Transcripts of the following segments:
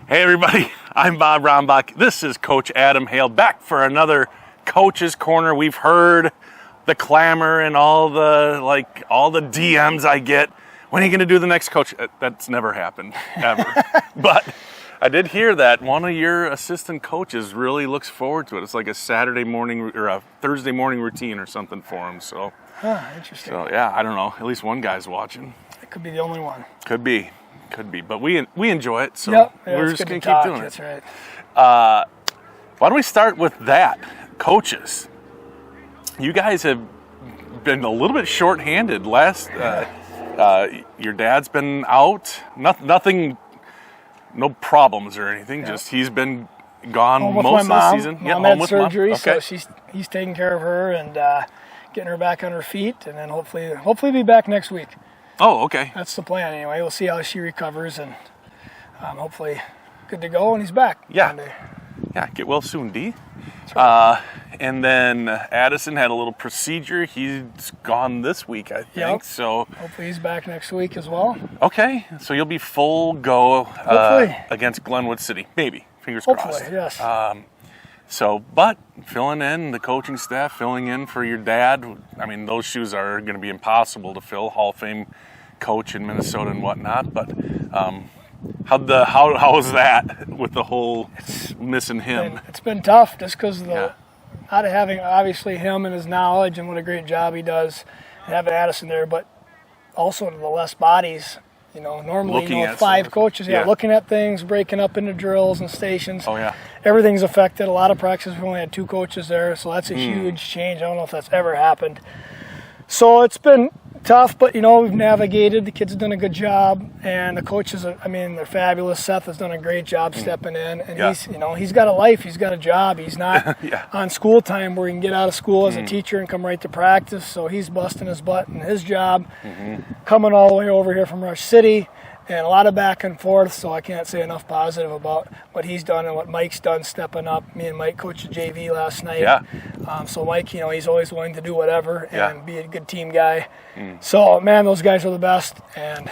Hey everybody, I'm Bob Rombach. This is Coach Adam Hale back for another Coach's Corner. We've heard the clamor and all the DMs I get. When are you going to do the next coach? That's never happened, ever. But I did hear that one of your assistant coaches really looks forward to it. It's like a Saturday morning or a Thursday morning routine or something for him. So, interesting. So yeah, I don't know. At least one guy's watching. It could be the only one. Could be, but we enjoy it, so yeah, we're just going to keep doing it. That's right. Why don't we start with that, coaches? You guys have been a little bit short-handed. Your dad's been out. Nothing, no problems or anything. Yeah. Just he's been gone home with most of my the mom. season. Mom had surgery, Okay. so he's taking care of her and getting her back on her feet, and then hopefully be back next week. Oh, okay. That's the plan anyway. We'll see how she recovers, and hopefully good to go, and he's back Monday. Yeah, get well soon, D. Right. And then Addison had a little procedure. He's gone this week, I think. Yep. So hopefully he's back next week as well. Okay, so you'll be full go against Glenwood City, maybe. Fingers crossed. Hopefully, yes. But filling in, the coaching staff filling in for your dad. I mean, those shoes are going to be impossible to fill. Hall of Fame coach in Minnesota and whatnot. But how was that with the whole missing him? It's been tough just because of not having obviously him and his knowledge and what a great job he does, and having Addison there, but also the less bodies. Normally, 5 coaches, looking at things, breaking up into drills and stations. Oh, yeah. Everything's affected. A lot of practices, we only had 2 coaches there, so that's a huge change. I don't know if that's ever happened. So it's been tough, but, we've navigated. The kids have done a good job, and the coaches, they're fabulous. Seth has done a great job stepping in, and he's got a life. He's got a job. He's not on school time where he can get out of school as a teacher and come right to practice, so he's busting his butt in his job, coming all the way over here from Rush City, and a lot of back and forth, so I can't say enough positive about what he's done and what Mike's done stepping up. Me and Mike coached the JV last night. Yeah. So Mike, he's always willing to do whatever and be a good team guy. So, man, those guys are the best, and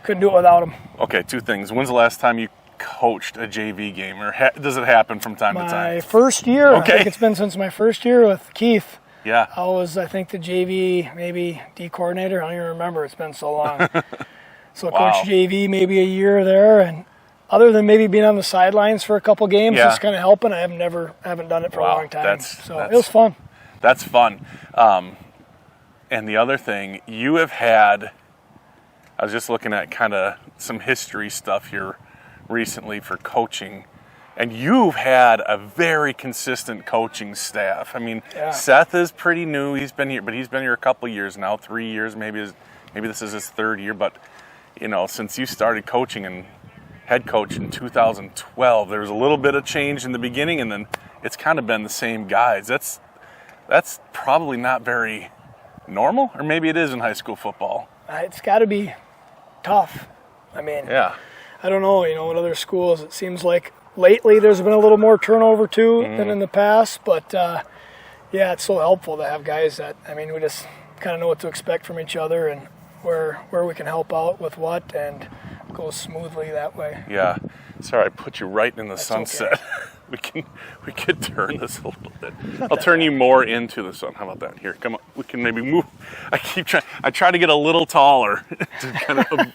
couldn't do it without them. Okay, 2 things. When's the last time you coached a JV game, or does it happen from time to time? My first year. Okay. I think it's been since my first year with Keith. Yeah. I was, the JV, maybe D coordinator. I don't even remember. It's been so long. So I coached JV maybe a year there, and other than maybe being on the sidelines for a couple games, just kind of helping, I haven't done it for a long time. It was fun. That's fun. And the other thing, you have had, I was just looking at kind of some history stuff here recently for coaching, and you've had a very consistent coaching staff. I mean, Seth is pretty new. He's been here, but he's been here a couple years now, 3 years, maybe this is his 3rd year, but since you started coaching and head coach in 2012, there was a little bit of change in the beginning, and then it's kind of been the same guys. That's probably not very normal, or maybe it is in high school football. It's got to be tough. I don't know, in other schools, it seems like lately there's been a little more turnover too than in the past, but it's so helpful to have guys that, we just kind of know what to expect from each other and where we can help out with what, and go smoothly that way. Yeah. Sorry, I put you right in the sunset. Okay. we could turn this a little bit. I'll turn you more into the sun. How about that? Here, come on. We can maybe move. I try to get a little taller to kind of.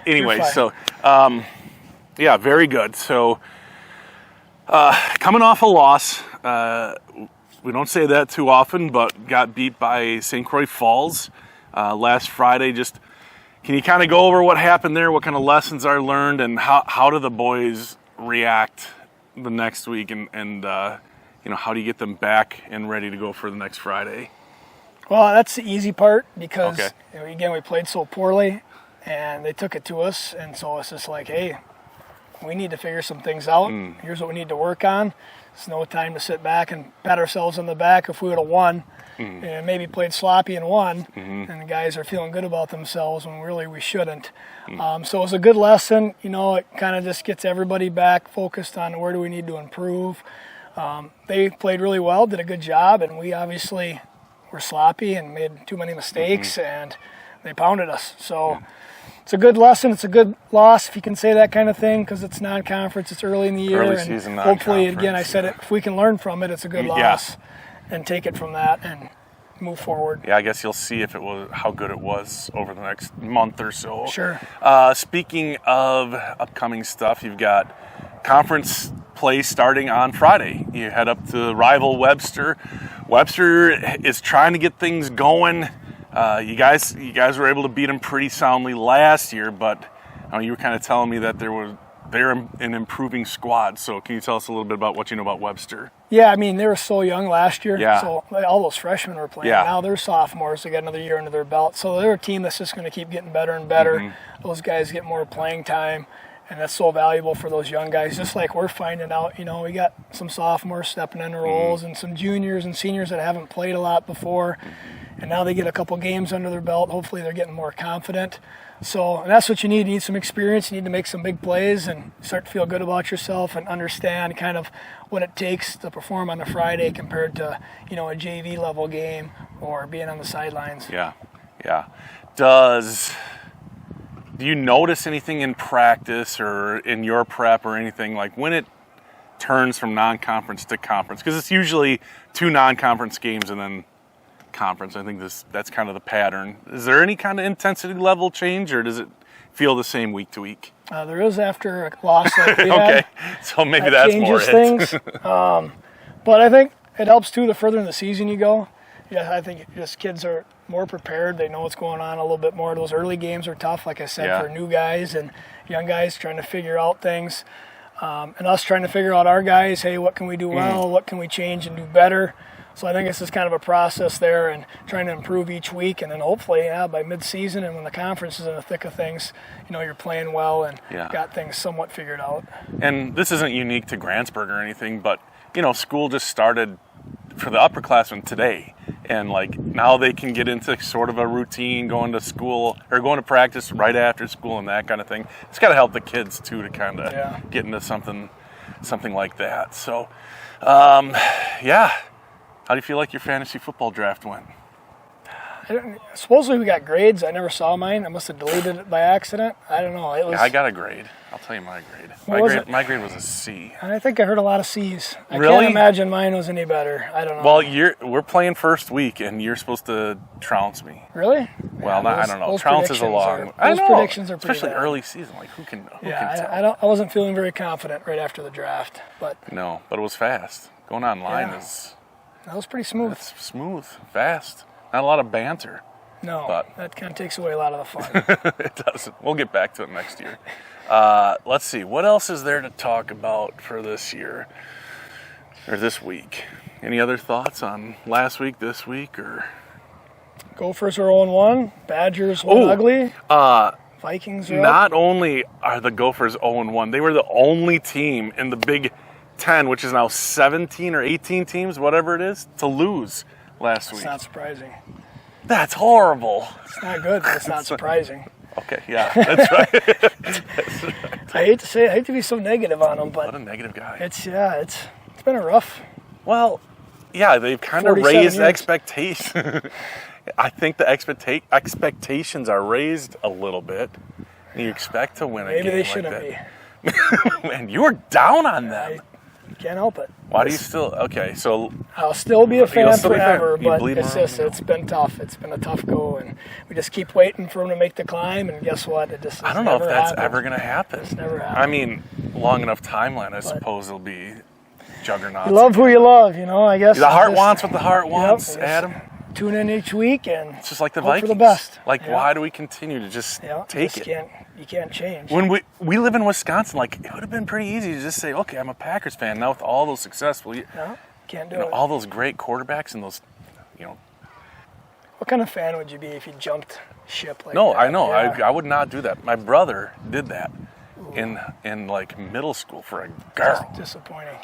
Anyway, so very good. So coming off a loss, we don't say that too often, but got beat by St. Croix Falls last Friday. Just can you kind of go over what happened there? What kind of lessons are learned, and how do the boys react the next week, and how do you get them back and ready to go for the next Friday? Well, that's the easy part because again, we played so poorly, and they took it to us, and so it's just like, hey, we need to figure some things out. Here's what we need to work on. It's no time to sit back and pat ourselves on the back. If we would have won and maybe played sloppy and won, and the guys are feeling good about themselves when really we shouldn't. So it was a good lesson. It kind of just gets everybody back focused on where do we need to improve. They played really well, did a good job, and we obviously were sloppy and made too many mistakes, and they pounded us. So it's a good lesson. It's a good loss, if you can say that kind of thing, because it's non-conference. It's early in the year. Early and season hopefully, non-conference, again, I said it, if we can learn from it, it's a good loss and take it from that and move forward. Yeah, I guess you'll see if it was how good it was over the next month or so. Sure. Speaking of upcoming stuff, you've got conference play starting on Friday. You head up to rival Webster. Webster is trying to get things going. You guys were able to beat them pretty soundly last year, but you were kind of telling me that they're an improving squad. So can you tell us a little bit about what you know about Webster? Yeah, I mean, they were so young last year. Yeah. So all those freshmen were playing. Yeah. Now they're sophomores. They got another year under their belt. So they're a team that's just going to keep getting better and better. Mm-hmm. Those guys get more playing time, and that's so valuable for those young guys. Just like we're finding out, we got some sophomores stepping into roles and some juniors and seniors that haven't played a lot before. And now they get a couple games under their belt. Hopefully they're getting more confident. So and that's what you need. You need some experience. You need to make some big plays and start to feel good about yourself and understand kind of what it takes to perform on a Friday compared to, a JV level game or being on the sidelines. Yeah. Do you notice anything in practice or in your prep or anything, like when it turns from non-conference to conference? Because it's usually 2 non-conference games and then conference. I think that's kind of the pattern. Is there any kind of intensity level change, or does it feel the same week to week? There is after a loss like we Okay, had. so maybe that's more changes things. But I think it helps too the further in the season you go. Yeah, I think just kids are more prepared. They know what's going on a little bit more. Those early games are tough, like I said, for new guys and young guys trying to figure out things. And us trying to figure out our guys, hey, what can we do well? What can we change and do better? So I think it's just kind of a process there and trying to improve each week. And then hopefully, by mid-season and when the conference is in the thick of things, you're playing well and got things somewhat figured out. And this isn't unique to Grantsburg or anything, but, school just started for the upperclassmen today. And, now they can get into sort of a routine, going to school or going to practice right after school and that kind of thing. It's got to help the kids, too, to kind of get into something like that. So, how do you feel like your fantasy football draft went? Supposedly we got grades. I never saw mine. I must have deleted it by accident. I don't know. I got a grade. I'll tell you my grade. My grade was a C. I think I heard a lot of C's. I really? Can't imagine mine was any better. I don't know. Well, we're playing first week, and you're supposed to trounce me. Really? Well, I don't know. Trounce is a long. Those predictions are pretty especially bad. early season. Who can tell? I wasn't feeling very confident right after the draft, but no, but it was fast. Going online is. That was pretty smooth. It's smooth, fast. Not a lot of banter. No, but that kind of takes away a lot of the fun. It doesn't. We'll get back to it next year. Let's see. What else is there to talk about for this year or this week? Any other thoughts on last week, this week, or? Gophers are 0-1. Badgers went ugly. Vikings are Not only are the Gophers 0-1, they were the only team in the Big 10, which is now 17 or 18 teams, whatever it is, to lose last week. It's not surprising. That's horrible. It's not good, but it's not surprising. Okay, yeah, that's right. I hate to say it, I hate to be so negative on them, but what a negative guy. It's been a rough. Well, yeah, they've kind of raised expectations. I think the expectations are raised a little bit. You expect to win a game Maybe they like shouldn't that. be. Man, you were down on them. Can't help it. Why do you still? Okay, so I'll still be a fan forever, but it's it's been tough. It's been a tough go, and we just keep waiting for them to make the climb. And guess what? I don't know if that's ever going to happen. It's never happened. I mean, long enough timeline, I suppose it'll be juggernauts. You love who you love, I guess. The heart wants what the heart wants, Adam. Tune in each week and it's just like the hope Vikings. for the best. Why do we continue to just take it? You can't change. When we live in Wisconsin, it would have been pretty easy to just say, okay, I'm a Packers fan. Now with all those successful, can't do it. All those great quarterbacks and those, What kind of fan would you be if you jumped ship like that? No, I know. Yeah. I would not do that. My brother did that in middle school for a girl. That's disappointing.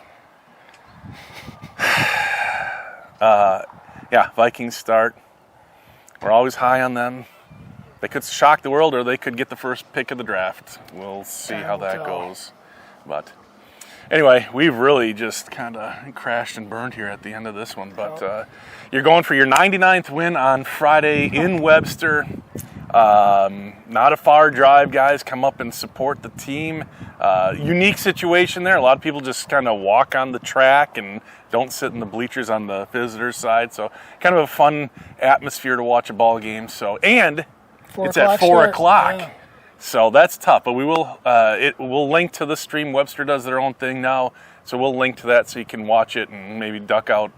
Vikings start. We're always high on them. They could shock the world, or they could get the first pick of the draft. We'll see how that goes. But anyway, we've really just kind of crashed and burned here at the end of this one. But you're going for your 99th win on Friday in Webster. Not a far drive, guys. Come up and support the team. Unique situation there. A lot of people just kind of walk on the track and don't sit in the bleachers on the visitor side. So kind of a fun atmosphere to watch a ball game. So, and it's at 4 o'clock. Yeah. So that's tough. But we will we'll link to the stream. Webster does their own thing now. So we'll link to that so you can watch it and maybe duck out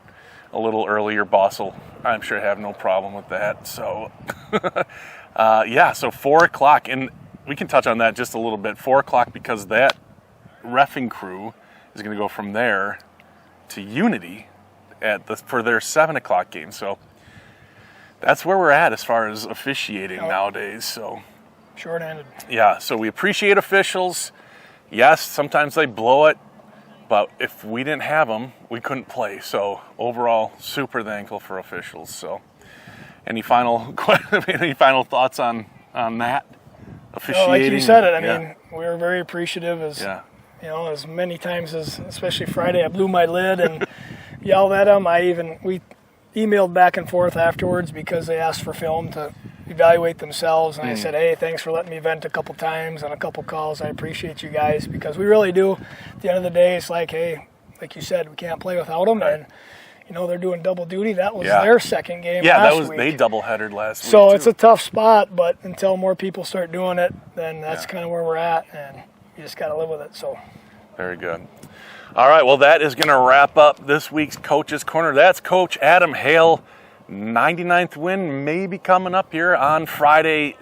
a little earlier. Boss will, I'm sure, have no problem with that. So, so 4 o'clock. And we can touch on that just a little bit. 4 o'clock because that reffing crew is going to go from there to Unity for their 7 o'clock game. So that's where we're at as far as officiating nowadays. So short-handed. Yeah, so we appreciate officials. Yes, sometimes they blow it, but if we didn't have them, we couldn't play. So overall, super thankful for officials. So any final thoughts on that? Officiating? Like you said it, I mean, we were very appreciative as many times as, especially Friday, I blew my lid and yelled at them. We emailed back and forth afterwards because they asked for film to evaluate themselves. And I said, hey, thanks for letting me vent a couple times on a couple calls. I appreciate you guys because we really do. At the end of the day, it's like, hey, like you said, we can't play without them. And, they're doing double duty. That was their second game last week. They double-headed last week, so it's a tough spot, but until more people start doing it, then that's kind of where we're at. And you just got to live with it. So very good. All right, well, that is going to wrap up this week's Coach's Corner. That's Coach Adam Hale. 99th win may be coming up here on Friday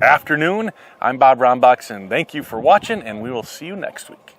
afternoon. I'm Bob Rombach, and thank you for watching, and we will see you next week.